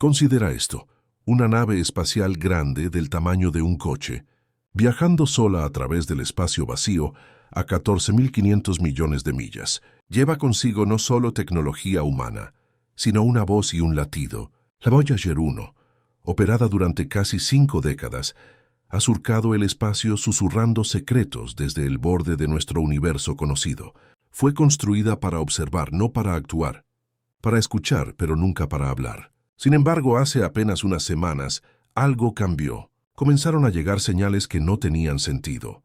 Considera esto, una nave espacial grande del tamaño de un coche, viajando sola a través del espacio vacío a 14.500 millones de millas. Lleva consigo no solo tecnología humana, sino una voz y un latido. La Voyager 1, operada durante casi 5 décadas, ha surcado el espacio susurrando secretos desde el borde de nuestro universo conocido. Fue construida para observar, no para actuar, para escuchar, pero nunca para hablar. Sin embargo, hace apenas unas semanas, algo cambió. Comenzaron a llegar señales que no tenían sentido.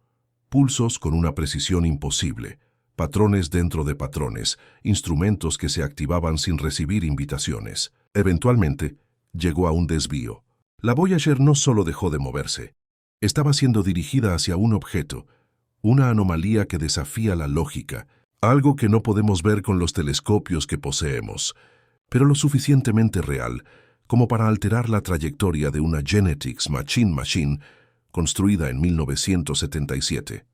Pulsos con una precisión imposible, patrones dentro de patrones, instrumentos que se activaban sin recibir invitaciones. Eventualmente, llegó a un desvío. La Voyager no solo dejó de moverse, estaba siendo dirigida hacia un objeto, una anomalía que desafía la lógica, algo que no podemos ver con los telescopios que poseemos, pero lo suficientemente real como para alterar la trayectoria de una Genetics Machine construida en 1977.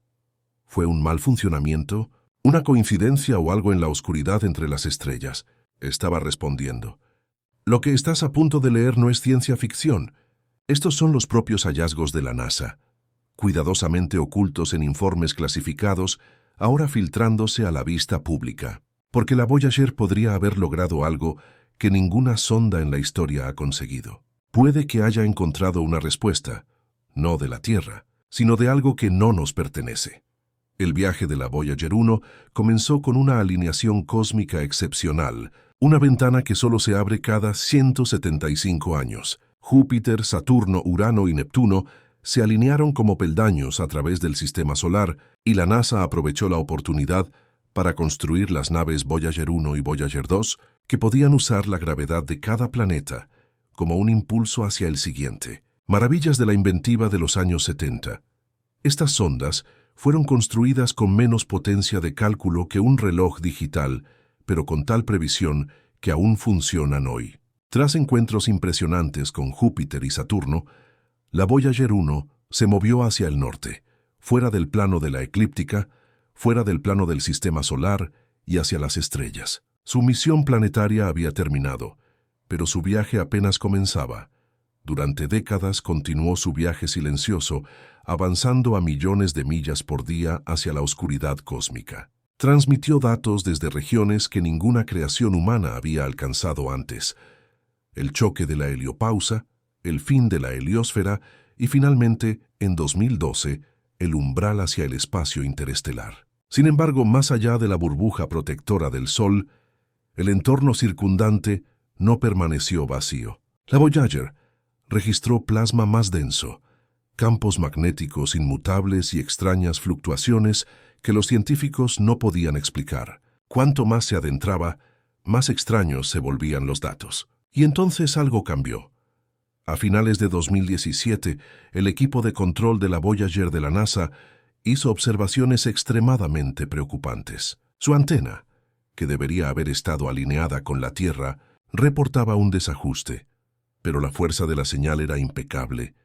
¿Fue un mal funcionamiento? ¿Una coincidencia o algo en la oscuridad entre las estrellas? Estaba respondiendo. Lo que estás a punto de leer no es ciencia ficción. Estos son los propios hallazgos de la NASA, cuidadosamente ocultos en informes clasificados, ahora filtrándose a la vista pública. Porque la Voyager podría haber logrado algo que ninguna sonda en la historia ha conseguido. Puede que haya encontrado una respuesta, no de la Tierra, sino de algo que no nos pertenece. El viaje de la Voyager 1 comenzó con una alineación cósmica excepcional, una ventana que solo se abre cada 175 años. Júpiter, Saturno, Urano y Neptuno se alinearon como peldaños a través del sistema solar y la NASA aprovechó la oportunidad para construir las naves Voyager 1 y Voyager 2 que podían usar la gravedad de cada planeta como un impulso hacia el siguiente. Maravillas de la inventiva de los años 70. Estas sondas fueron construidas con menos potencia de cálculo que un reloj digital, pero con tal previsión que aún funcionan hoy. Tras encuentros impresionantes con Júpiter y Saturno, la Voyager 1 se movió hacia el norte, fuera del plano de la eclíptica, fuera del plano del sistema solar y hacia las estrellas. Su misión planetaria había terminado, pero su viaje apenas comenzaba. Durante décadas continuó su viaje silencioso, avanzando a millones de millas por día hacia la oscuridad cósmica. Transmitió datos desde regiones que ninguna creación humana había alcanzado antes. El choque de la heliopausa, el fin de la heliosfera y finalmente, en 2012, el umbral hacia el espacio interestelar. Sin embargo, más allá de la burbuja protectora del Sol, el entorno circundante no permaneció vacío. La Voyager registró plasma más denso, campos magnéticos inmutables y extrañas fluctuaciones que los científicos no podían explicar. Cuanto más se adentraba, más extraños se volvían los datos. Y entonces algo cambió. A finales de 2017, el equipo de control de la Voyager de la NASA hizo observaciones extremadamente preocupantes. Su antena, que debería haber estado alineada con la Tierra, reportaba un desajuste, pero la fuerza de la señal era impecable,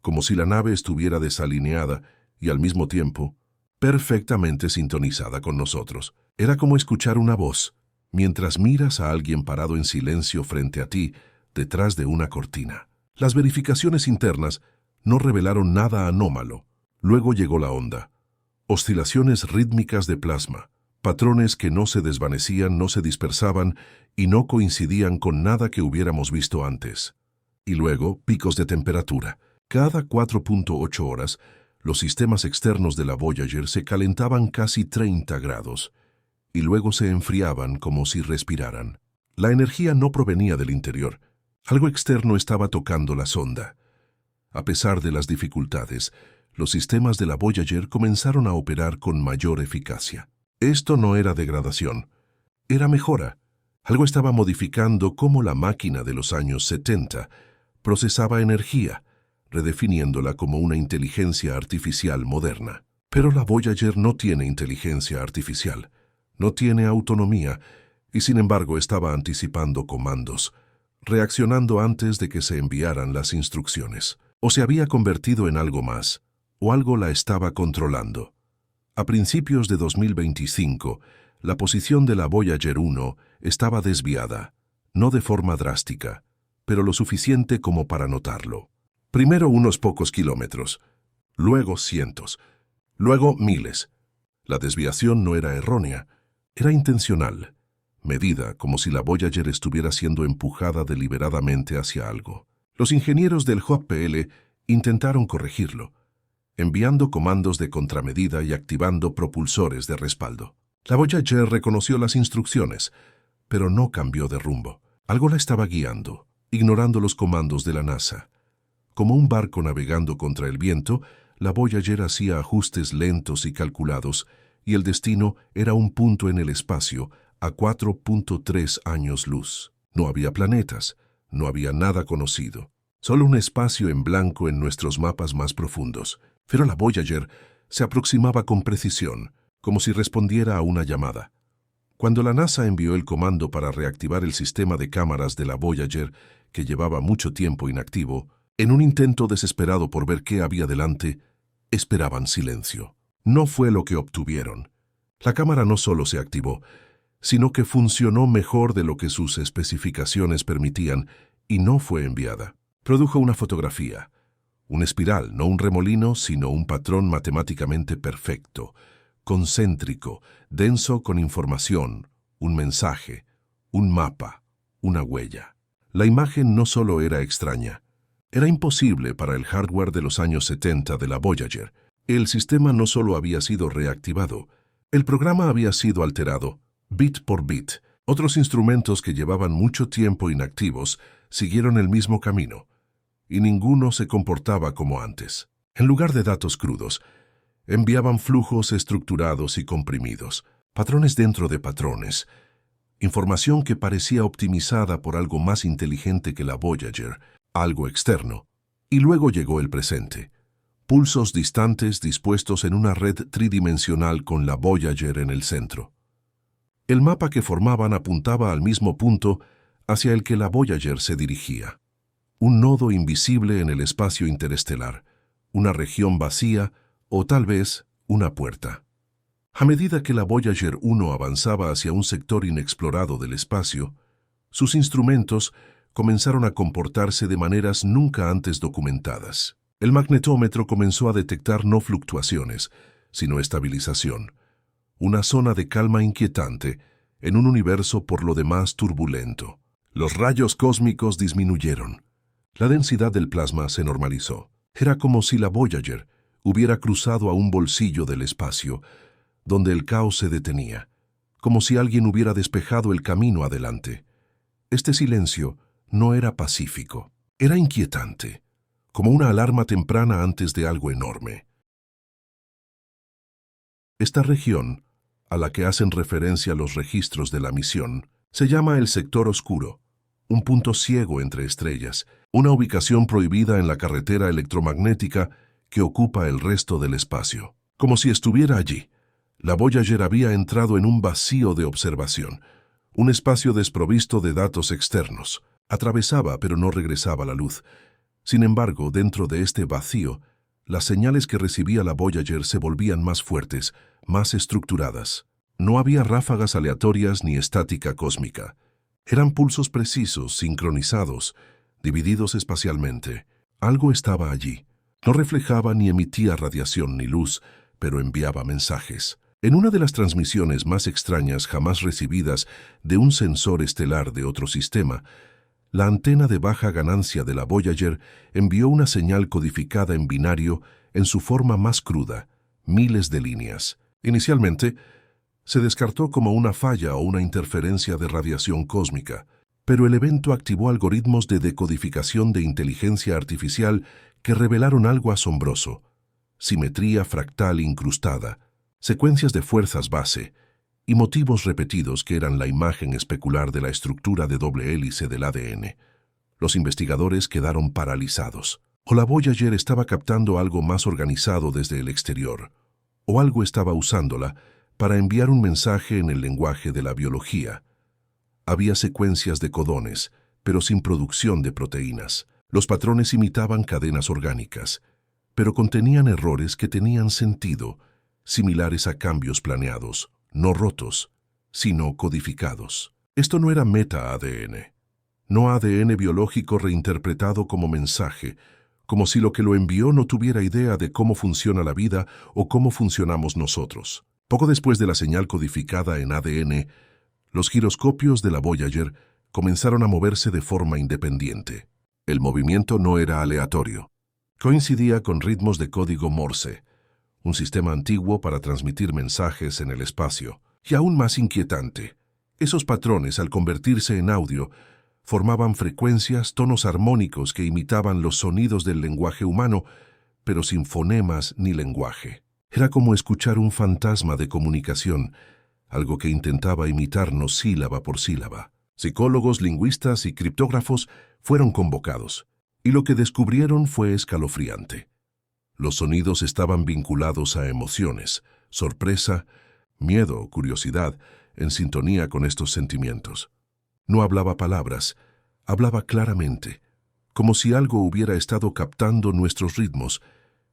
como si la nave estuviera desalineada y al mismo tiempo perfectamente sintonizada con nosotros. Era como escuchar una voz, mientras miras a alguien parado en silencio frente a ti, detrás de una cortina. Las verificaciones internas no revelaron nada anómalo. Luego llegó la onda. Oscilaciones rítmicas de plasma, patrones que no se desvanecían, no se dispersaban y no coincidían con nada que hubiéramos visto antes. Y luego, picos de temperatura. Cada 4.8 horas, los sistemas externos de la Voyager se calentaban casi 30 grados y luego se enfriaban como si respiraran. La energía no provenía del interior. Algo externo estaba tocando la sonda. A pesar de las dificultades, los sistemas de la Voyager comenzaron a operar con mayor eficacia. Esto no era degradación, era mejora. Algo estaba modificando cómo la máquina de los años 70 procesaba energía, redefiniéndola como una inteligencia artificial moderna. Pero la Voyager no tiene inteligencia artificial, no tiene autonomía, y sin embargo estaba anticipando comandos, reaccionando antes de que se enviaran las instrucciones. O se había convertido en algo más, o algo la estaba controlando. A principios de 2025, la posición de la Voyager 1 estaba desviada, no de forma drástica, pero lo suficiente como para notarlo. Primero unos pocos kilómetros, luego cientos, luego miles. La desviación no era errónea, era intencional, medida como si la Voyager estuviera siendo empujada deliberadamente hacia algo. Los ingenieros del JPL intentaron corregirlo, enviando comandos de contramedida y activando propulsores de respaldo. La Voyager reconoció las instrucciones, pero no cambió de rumbo. Algo la estaba guiando, ignorando los comandos de la NASA. Como un barco navegando contra el viento, la Voyager hacía ajustes lentos y calculados, y el destino era un punto en el espacio a 4.3 años luz. No había planetas, no había nada conocido, solo un espacio en blanco en nuestros mapas más profundos. Pero la Voyager se aproximaba con precisión, como si respondiera a una llamada. Cuando la NASA envió el comando para reactivar el sistema de cámaras de la Voyager, que llevaba mucho tiempo inactivo, en un intento desesperado por ver qué había delante, esperaban silencio. No fue lo que obtuvieron. La cámara no solo se activó, sino que funcionó mejor de lo que sus especificaciones permitían y no fue enviada. Produjo una fotografía, una espiral, no un remolino, sino un patrón matemáticamente perfecto, concéntrico, denso con información, un mensaje, un mapa, una huella. La imagen no solo era extraña, era imposible para el hardware de los años 70 de la Voyager. El sistema no solo había sido reactivado, el programa había sido alterado, bit por bit. Otros instrumentos que llevaban mucho tiempo inactivos siguieron el mismo camino, y ninguno se comportaba como antes. En lugar de datos crudos, enviaban flujos estructurados y comprimidos, patrones dentro de patrones, información que parecía optimizada por algo más inteligente que la Voyager, algo externo. Y luego llegó el presente. Pulsos distantes dispuestos en una red tridimensional con la Voyager en el centro. El mapa que formaban apuntaba al mismo punto hacia el que la Voyager se dirigía. Un nodo invisible en el espacio interestelar, una región vacía o tal vez una puerta. A medida que la Voyager 1 avanzaba hacia un sector inexplorado del espacio, sus instrumentos comenzaron a comportarse de maneras nunca antes documentadas. El magnetómetro comenzó a detectar no fluctuaciones, sino estabilización, una zona de calma inquietante en un universo por lo demás turbulento. Los rayos cósmicos disminuyeron. La densidad del plasma se normalizó. Era como si la Voyager hubiera cruzado a un bolsillo del espacio, donde el caos se detenía, como si alguien hubiera despejado el camino adelante. Este silencio no era pacífico, era inquietante, como una alarma temprana antes de algo enorme. Esta región, a la que hacen referencia los registros de la misión, se llama el sector oscuro, un punto ciego entre estrellas, una ubicación prohibida en la carretera electromagnética que ocupa el resto del espacio. Como si estuviera allí, la Voyager había entrado en un vacío de observación, un espacio desprovisto de datos externos. Atravesaba, pero no regresaba la luz. Sin embargo, dentro de este vacío, las señales que recibía la Voyager se volvían más fuertes, más estructuradas. No había ráfagas aleatorias ni estática cósmica. Eran pulsos precisos, sincronizados, divididos espacialmente. Algo estaba allí. No reflejaba ni emitía radiación ni luz, pero enviaba mensajes. En una de las transmisiones más extrañas jamás recibidas de un sensor estelar de otro sistema, la antena de baja ganancia de la Voyager envió una señal codificada en binario en su forma más cruda, miles de líneas. Inicialmente, se descartó como una falla o una interferencia de radiación cósmica, pero el evento activó algoritmos de decodificación de inteligencia artificial que revelaron algo asombroso: simetría fractal incrustada, secuencias de fuerzas base y motivos repetidos que eran la imagen especular de la estructura de doble hélice del ADN. Los investigadores quedaron paralizados. O la Voyager estaba captando algo más organizado desde el exterior, o algo estaba usándola para enviar un mensaje en el lenguaje de la biología. Había secuencias de codones, pero sin producción de proteínas. Los patrones imitaban cadenas orgánicas, pero contenían errores que tenían sentido, similares a cambios planeados, no rotos, sino codificados. Esto no era meta-ADN. no ADN biológico reinterpretado como mensaje, como si lo que lo envió no tuviera idea de cómo funciona la vida o cómo funcionamos nosotros. Poco después de la señal codificada en ADN, los giroscopios de la Voyager comenzaron a moverse de forma independiente. El movimiento no era aleatorio. Coincidía con ritmos de código Morse, un sistema antiguo para transmitir mensajes en el espacio. Y aún más inquietante, esos patrones, al convertirse en audio, formaban frecuencias, tonos armónicos que imitaban los sonidos del lenguaje humano, pero sin fonemas ni lenguaje. Era como escuchar un fantasma de comunicación, algo que intentaba imitarnos sílaba por sílaba. Psicólogos, lingüistas y criptógrafos fueron convocados, y lo que descubrieron fue escalofriante. Los sonidos estaban vinculados a emociones, sorpresa, miedo, curiosidad, en sintonía con estos sentimientos. No hablaba palabras, hablaba claramente, como si algo hubiera estado captando nuestros ritmos,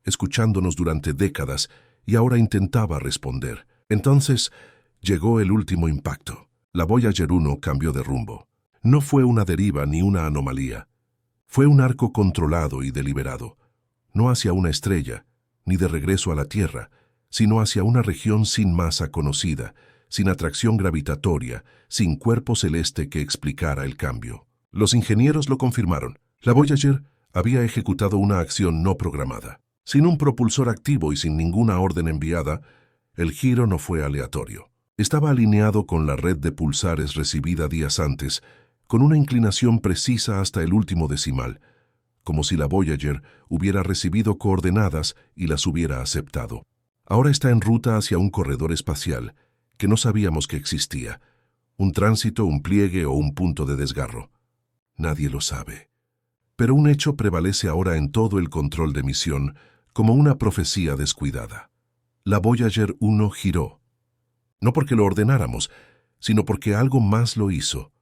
escuchándonos durante décadas y ahora intentaba responder. Entonces llegó el último impacto. La Voyager 1 cambió de rumbo. No fue una deriva ni una anomalía. Fue un arco controlado y deliberado, no hacia una estrella, ni de regreso a la Tierra, sino hacia una región sin masa conocida, sin atracción gravitatoria, sin cuerpo celeste que explicara el cambio. Los ingenieros lo confirmaron. La Voyager había ejecutado una acción no programada. Sin un propulsor activo y sin ninguna orden enviada, el giro no fue aleatorio. Estaba alineado con la red de pulsares recibida días antes, con una inclinación precisa hasta el último decimal, como si la Voyager hubiera recibido coordenadas y las hubiera aceptado. Ahora está en ruta hacia un corredor espacial que no sabíamos que existía, un tránsito, un pliegue o un punto de desgarro. Nadie lo sabe. Pero un hecho prevalece ahora en todo el control de misión, como una profecía descuidada. La Voyager 1 giró. No porque lo ordenáramos, sino porque algo más lo hizo.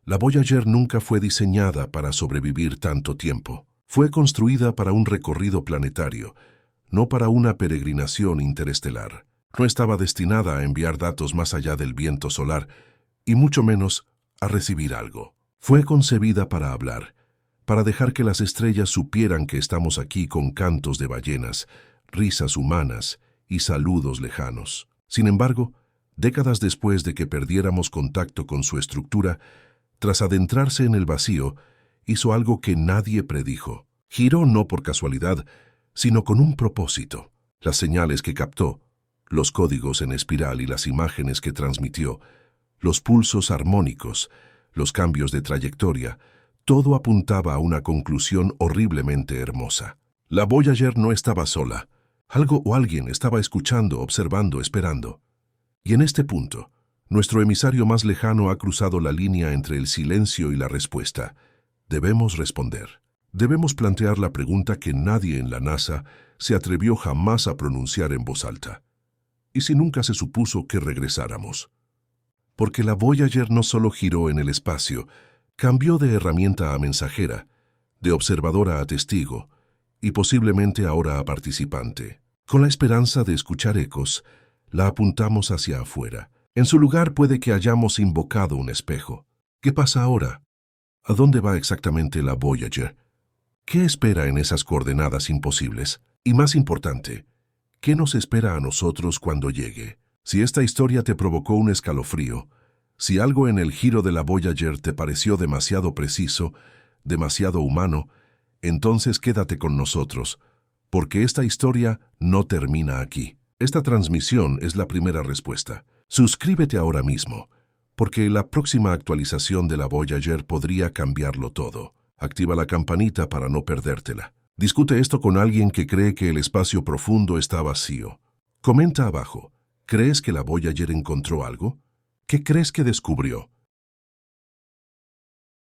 La Voyager nunca fue diseñada para sobrevivir tanto tiempo. Fue construida para un recorrido planetario, no para una peregrinación interestelar. No estaba destinada a enviar datos más allá del viento solar, y mucho menos a recibir algo. Fue concebida para hablar, para dejar que las estrellas supieran que estamos aquí con cantos de ballenas, risas humanas y saludos lejanos. Sin embargo, décadas después de que perdiéramos contacto con su estructura, tras adentrarse en el vacío, hizo algo que nadie predijo. Giró no por casualidad, sino con un propósito. Las señales que captó, los códigos en espiral y las imágenes que transmitió, los pulsos armónicos, los cambios de trayectoria, todo apuntaba a una conclusión horriblemente hermosa. La Voyager no estaba sola. Algo o alguien estaba escuchando, observando, esperando. Y en este punto, nuestro emisario más lejano ha cruzado la línea entre el silencio y la respuesta. Debemos responder. Debemos plantear la pregunta que nadie en la NASA se atrevió jamás a pronunciar en voz alta. ¿Y si nunca se supuso que regresáramos? Porque la Voyager no solo giró en el espacio, cambió de herramienta a mensajera, de observadora a testigo, y posiblemente ahora a participante. Con la esperanza de escuchar ecos, la apuntamos hacia afuera. En su lugar puede que hayamos invocado un espejo. ¿Qué pasa ahora? ¿A dónde va exactamente la Voyager? ¿Qué espera en esas coordenadas imposibles? Y más importante, ¿qué nos espera a nosotros cuando llegue? Si esta historia te provocó un escalofrío, si algo en el giro de la Voyager te pareció demasiado preciso, demasiado humano, entonces quédate con nosotros, porque esta historia no termina aquí. Esta transmisión es la primera respuesta. Suscríbete ahora mismo, porque la próxima actualización de la Voyager podría cambiarlo todo. Activa la campanita para no perdértela. Discute esto con alguien que cree que el espacio profundo está vacío. Comenta abajo. ¿Crees que la Voyager encontró algo? ¿Qué crees que descubrió?